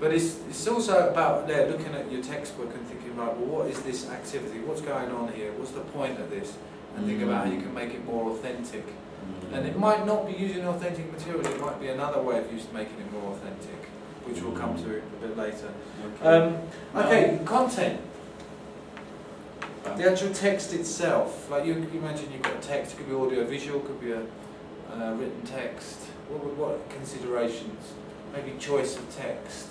But it's also about looking at your textbook and thinking, right, well, what is this activity? What's going on here? What's the point of this? And think about how you can make it more authentic. And it might not be using authentic material, it might be another way of making it more authentic, which we'll come to a bit later. Okay, content. The actual text itself, like you mentioned, you've got text, it could be audio visual, could be a written text. What considerations? Maybe choice of text.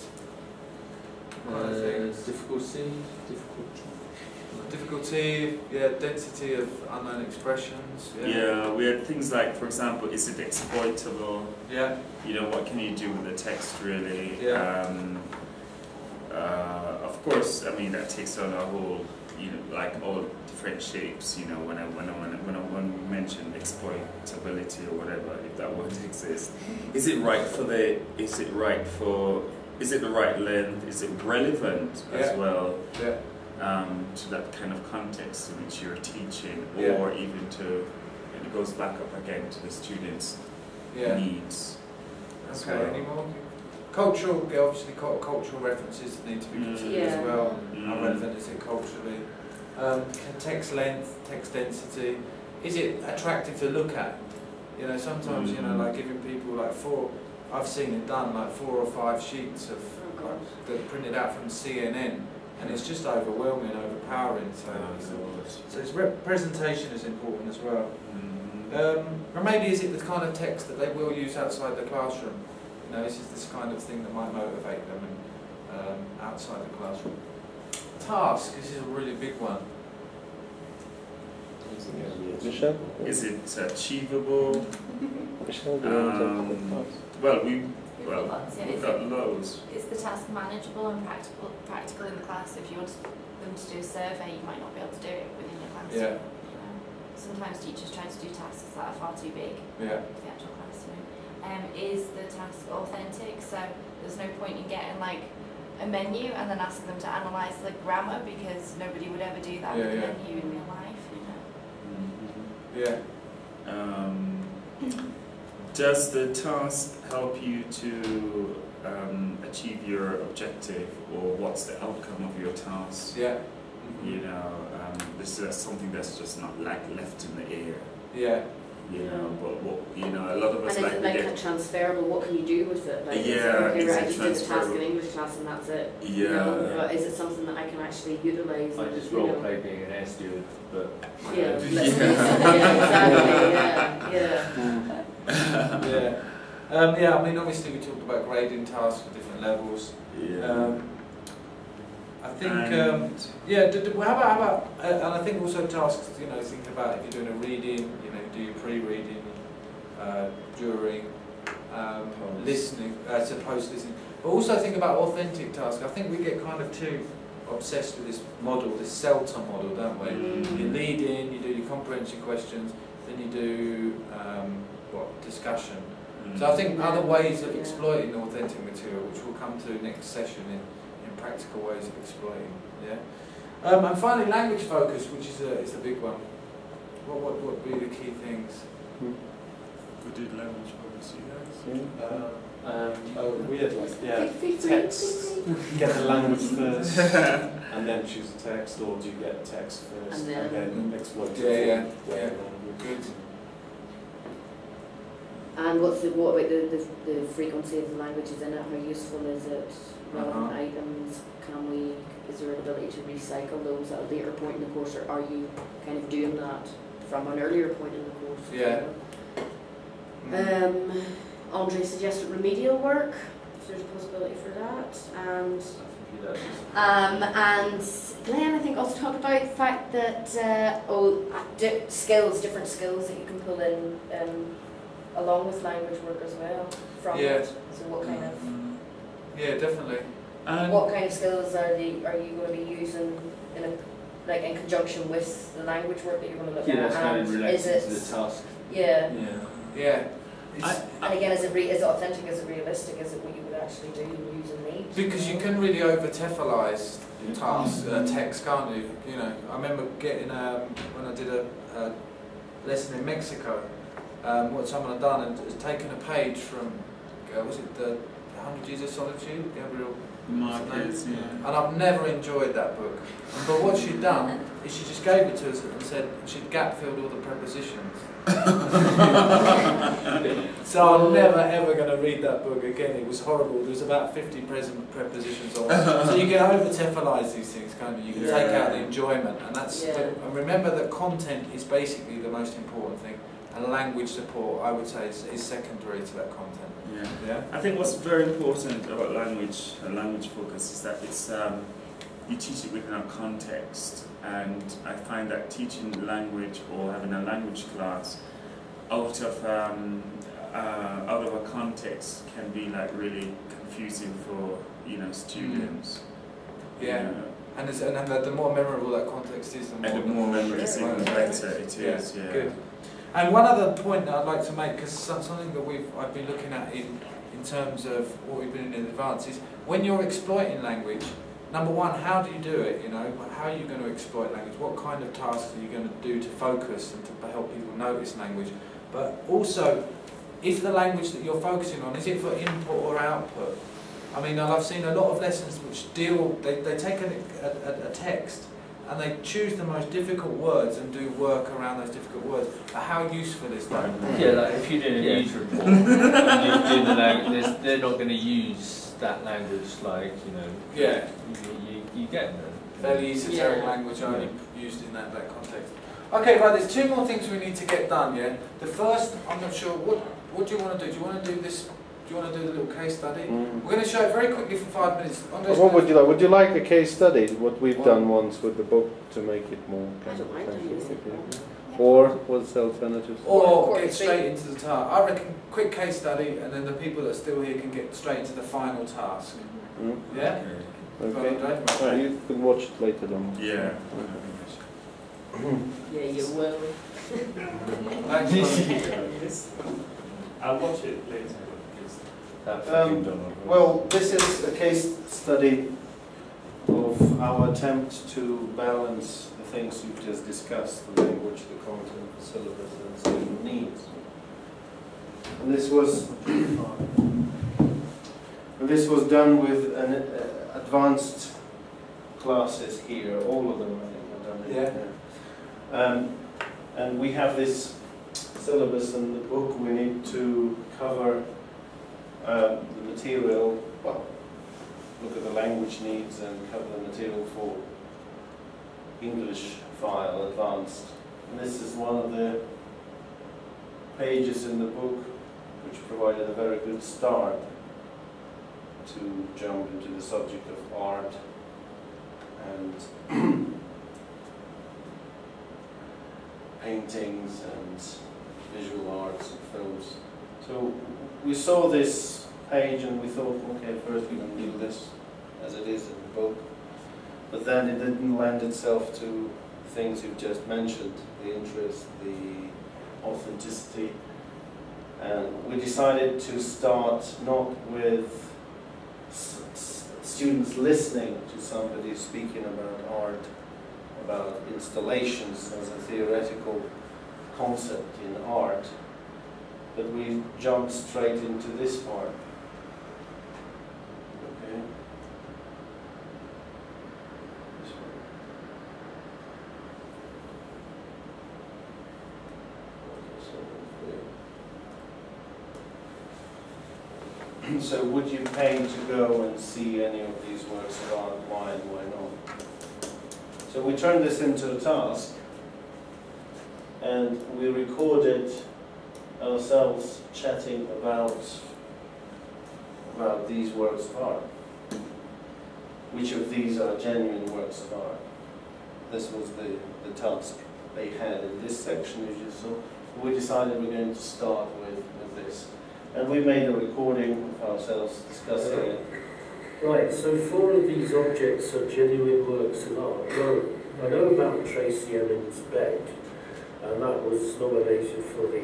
Difficulty, yeah, density of unknown expressions. Yeah, we had things like, for example, is it exploitable? Yeah. You know, what can you do with the text really? Yeah. Of course, I mean that takes on a whole, you know, like all different shapes. You know, when we mentioned exploitability or whatever, if that word exists, is it right for the? Is it right for? Is it the right length? Is it relevant as well? Yeah. To that kind of context in which you're teaching, or even to, it goes back up again to the students' needs as well. Any more? Cultural, obviously cultural references need to be considered as well. How relevant is it culturally? Text length, text density. Is it attractive to look at? You know, sometimes, you know, like giving people like I've seen it done, like 4 or 5 sheets of that are printed out from CNN. And it's just overwhelming, overpowering. So its presentation is important as well. Or maybe is it the kind of text that they will use outside the classroom? You know, this is this kind of thing that might motivate them outside the classroom. Task, this is a really big one. Michelle? Is it achievable? Michelle, we've got loads. Is the task manageable and practical in the class? If you want them to do a survey, you might not be able to do it within your classroom. Yeah. You know? Sometimes teachers try to do tasks that are far too big for the actual classroom. Is the task authentic? So there's no point in getting like a menu and then asking them to analyse the grammar, because nobody would ever do that with a menu in real life. You know? Does the task help you to achieve your objective, or what's the outcome of your task? Yeah. You know, this is something that's just not like left in the air. Yeah. You know, but what, you know, a lot of us and like is it like transferable? What can you do with it? Like, is I it just did the task transferable? in English class and that's it. Yeah. You know? But is it something that I can actually utilise? I just role play being an air student, but yeah, exactly. Yeah, I mean, obviously we talked about grading tasks for different levels. Yeah. I think, how about, and I think also tasks, you know, think about if you're doing a reading, you know, do your pre-reading, during, listening, post-listening. But also think about authentic tasks. I think we get kind of too obsessed with this model, this CELTA model, don't we? You lead in, you do your comprehension questions, then you do, discussion. So I think other ways of exploiting authentic material, which we'll come to next session in practical ways of exploiting. And finally, language focus, which is a big one. What would be the key things? We did language focus, you guys? we had text. Get the language first, and then choose a text, or do you get text first and then exploit it? Good. And what about the frequency of the languages in it? How useful is it? Relevant items? Is there an ability to recycle those at a later point in the course, or are you kind of doing that from an earlier point in the course? Yeah. Andre suggested remedial work, if there's a possibility for that, and Glenn, I think, also talked about the fact that different skills that you can pull in along with language work as well from it. So what kind of definitely. What kind of skills are you going to be using in conjunction with the language work that you're going to look at? That's kind of related to the task. And again, is it authentic? Is it realistic? Is it what you would actually do using these? Because you can really over-tefalize tasks, text, can't you? You know, I remember getting when I did a lesson in Mexico. What someone had done and taken a page from was it the 100 Years of Solitude, Gabriel markers, yeah. And I've never enjoyed that book. But what she'd done is she just gave it to us and said she'd gap filled all the prepositions. So I'm never ever going to read that book again. It was horrible. There was about 50 prepositions on it. So you can over-tephalize these things, can't you? You can take out the enjoyment, and that's. And remember that content is basically the most important thing, and language support, I would say, is secondary to that content. Yeah. I think what's very important about language and language focus is that it's you teach it within a context, and I find that teaching language or having a language class out of a context can be like really confusing for students. Yeah. And the more memorable that context is, the more memorable it's even better it is. Yeah. Good. And one other point that I'd like to make, because something that I've been looking at in terms of what we've been in advance, is when you're exploiting language, number one, how do you do it? How are you going to exploit language? What kind of tasks are you going to do to focus and to help people notice language? But also, is the language that you're focusing on, is it for input or output? I mean, I've seen a lot of lessons which they take a text and they choose the most difficult words and do work around those difficult words. But how useful is that? Yeah, like if you're doing a news report and you're doing the language, they're not going to use that language like, Yeah. You get them. Fairly esoteric language only used in that context. Okay, right, there's two more things we need to get done, yeah? The first, I'm not sure, what do you want to do? Do you want to do this? Do you want to do the little case study? We're going to show it very quickly for 5 minutes. What would you like? Would you like a case study? What we've done once with the book to make it more I don't mind doing it. Or what's the alternatives? Or get straight into the task. I reckon quick case study, and then the people that are still here can get straight into the final task. Yeah? Okay. Right, you can watch it later then. Yeah. Yeah, you will. Thanks. I'll watch it later. Well, this is a case study of our attempt to balance the things you've just discussed, the language, the content, the syllabus, and student needs. And this was done with an advanced classes here. All of them, I think, are done here. And we have this syllabus in the book. We need to cover the material, well, look at the language needs and cover the material for English file advanced. And this is one of the pages in the book which provided a very good start to jump into the subject of art and paintings and visual arts and films. So we saw this page and we thought, okay, first we can do this as it is in the book, but then it didn't lend itself to things you've just mentioned, the interest, the authenticity, and we decided to start not with students listening to somebody speaking about art, about installations as a theoretical concept in art, but we jumped straight into this part. Okay. This one. So would you pay to go and see any of these works of art? Why and why not? So we turned this into a task, and we recorded ourselves chatting about these works of art. Which of these are genuine works of art? This was the task they had in this section, as you saw. We decided we're going to start with this. And we made a recording of ourselves discussing it. Right, so 4 of these objects are genuine works of art. Well, I know about Tracy Emin's bed, and that was nominated for the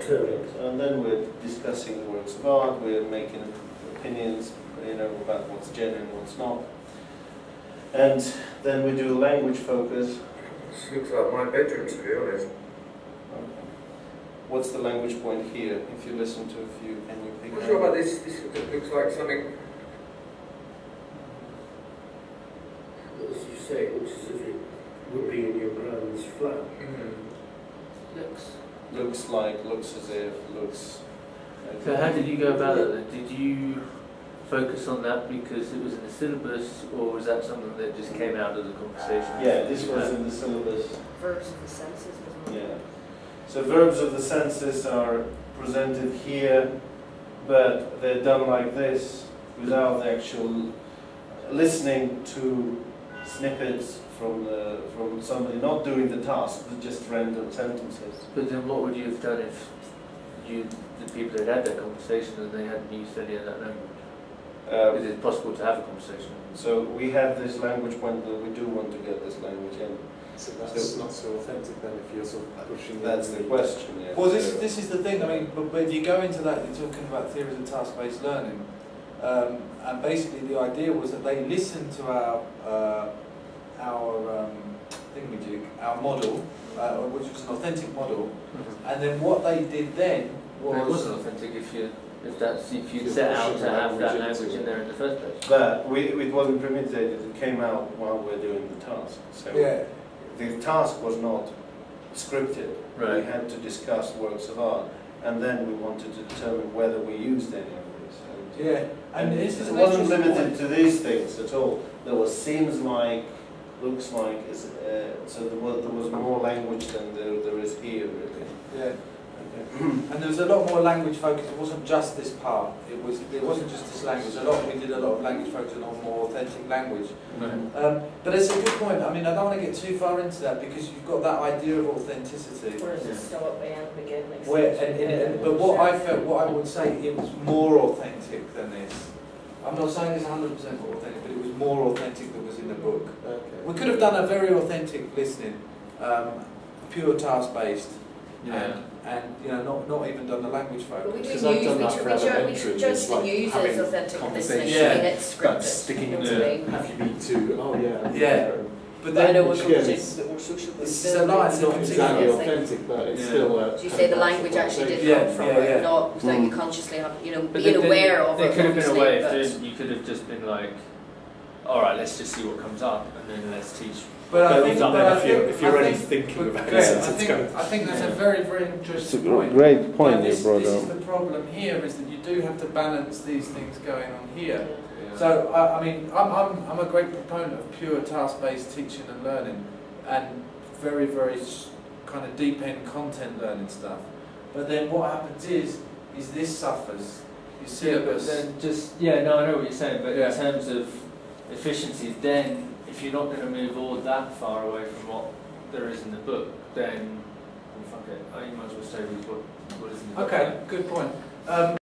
term. And then we're discussing the works of art, we're making opinions, about what's genuine, what's not. And then we do language focus. This looks like my bedroom, to be honest. What's the language point here? If you listen to a few, can you pick I'm not sure about this. This looks like something. as you say, it looks as if it would be in your grand's flat. Looks as if, looks... So how did you go about it then? Did you focus on that because it was in the syllabus, or was that something that just came out of the conversation? Yeah, this was in the syllabus. Verbs of the senses, wasn't it? Yeah. So verbs of the senses are presented here, but they're done like this without the actual listening to snippets from somebody not doing the task, but just random sentences. But then what would you have done if the people had that conversation and they hadn't used any of that language? Is it possible to have a conversation? So we have this language when we do want to get this language in. So that's not so authentic then if you're sort of pushing. That's the question. Yeah. Well, this is the thing. I mean, but if you go into that, you're talking about theories of task-based learning, and basically the idea was that they listened to our thingamajig, our model, which was an authentic model, and then what they did then was. It wasn't authentic if you set out to have that language in there in the first place. But it wasn't premeditated. It came out while we're doing the task. So yeah. The task was not scripted. Right. We had to discuss works of art, and then we wanted to determine whether we used any of these. Yeah, and it wasn't limited to these things at all. There was seems like, looks like, so there was more language than there is here, really. Yeah. And there was a lot more language focus. It wasn't just this part. It wasn't just this language. We did a lot of language focusing on more authentic language. But it's a good point. I mean, I don't want to get too far into that because you've got that idea of authenticity. Whereas the start by and begin. But what I would say, it was more authentic than this. I'm not saying it's 100% authentic, but it was more authentic than was in the book. Okay. We could have done a very authentic listening, pure task-based. Yeah. And you know, not even done the language focus. But we Because I've done that for elementary, we judge it's the like users having authentic listening, conversation. it's scripted. Sticking you know it what I mean? have you been to, oh yeah. Yeah. But I then, know we're which again, conversations a bit more social, but it's still, a lie, It's not exactly authentic, but it's still a... do you say the language actually did Yeah, come from yeah, it, yeah. not like you consciously have, you know, But being aware of there it, could have been a obviously, way but if you could have just been like, all right, let's just see what comes up, and then let's teach. but I think, if you're already thinking about it, I think that's a very, very interesting point. great But this is the problem here, is that you do have to balance these things going on here. So I mean, I'm a great proponent of pure task-based teaching and learning, and very, very kind of deep-end content learning stuff. But then what happens is this suffers. Your syllabus. But then I know what you're saying, but Yeah. in terms of efficiency, then if you're not going to move all that far away from what there is in the book, then well, fuck it. You might as well stay with what is in the book. Okay, good point.